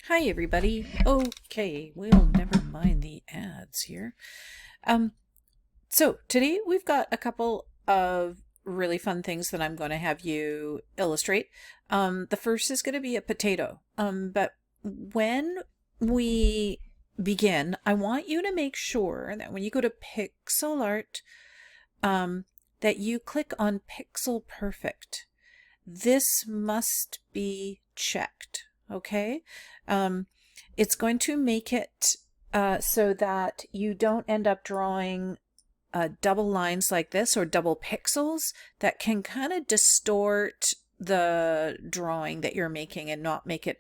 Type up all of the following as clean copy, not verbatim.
Hi everybody. Okay, we'll never mind the ads here. Um, so today we've got a couple of really fun things that I'm going to have you illustrate. The first is going to be a potato. But when we begin, I want you to make sure that when you go to pixel art, that you click on pixel perfect. This must be checked. Okay. It's going to make it so that you don't end up drawing double lines like this or double pixels that can kind of distort the drawing that you're making and not make it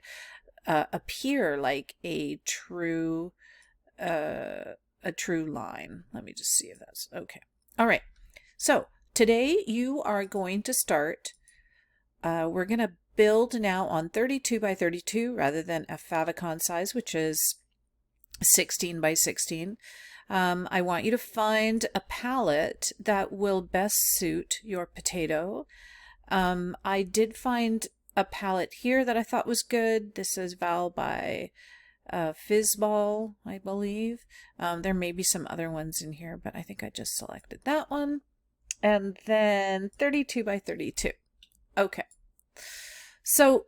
appear like a true line. Let me just see if that's okay. All right. So today you are going to start. We're going to build now on 32 by 32 rather than a favicon size, which is 16 by 16. I want you to find a palette that will best suit your potato. I did find a palette here that I thought was good. This is Val by Fizzball, I believe. There may be some other ones in here, but I think I just selected that one. And then 32 by 32. Okay. So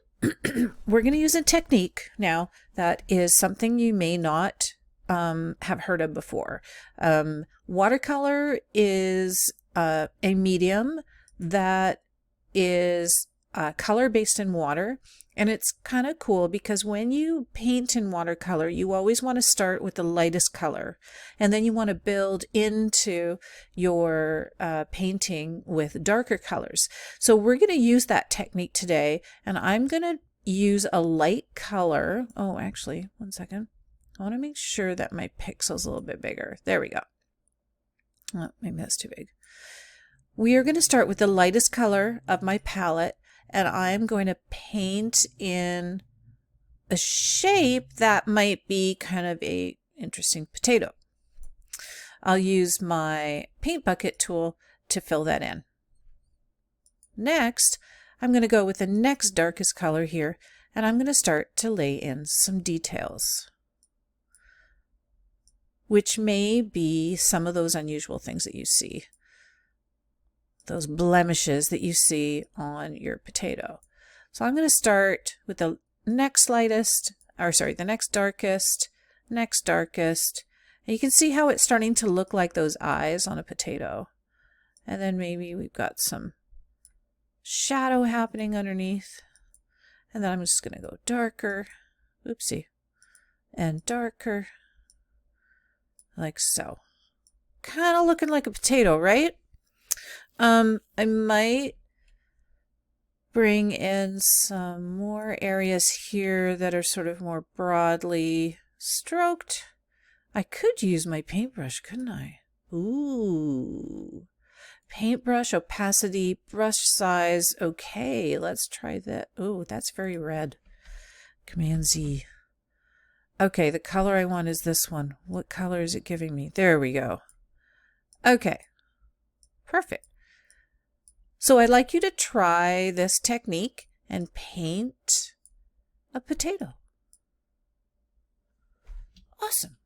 we're going to use a technique now that is something you may not have heard of before. Watercolor is a medium that is color based in water. And it's kind of cool because when you paint in watercolor, you always want to start with the lightest color. And then you want to build into your painting with darker colors. So we're going to use that technique today. And I'm going to use a light color. Oh, actually, one second. I want to make sure that my pixel's a little bit bigger. There we go. Oh, maybe that's too big. We are going to start with the lightest color of my palette. And I'm going to paint in a shape that might be kind of a interesting potato. I'll use my paint bucket tool to fill that in. Next, I'm going to go with the next darkest color here, and I'm going to start to lay in some details, which may be some of those unusual things that you see. Those blemishes that you see on your potato. So I'm going to start with the next lightest, or sorry, the next darkest. And you can see how it's starting to look like those eyes on a potato. And then maybe we've got some shadow happening underneath. And then I'm just going to go darker, oopsie, and darker, like so. Kind of looking like a potato, right? I might bring in some more areas here that are sort of more broadly stroked. I could use my paintbrush, couldn't I? Ooh. Paintbrush, opacity, brush size. Okay, let's try that. Oh, that's very red. Command Z. Okay, the color I want is this one. What color is it giving me? There we go. Okay. Perfect. So I'd like you to try this technique and paint a potato. Awesome.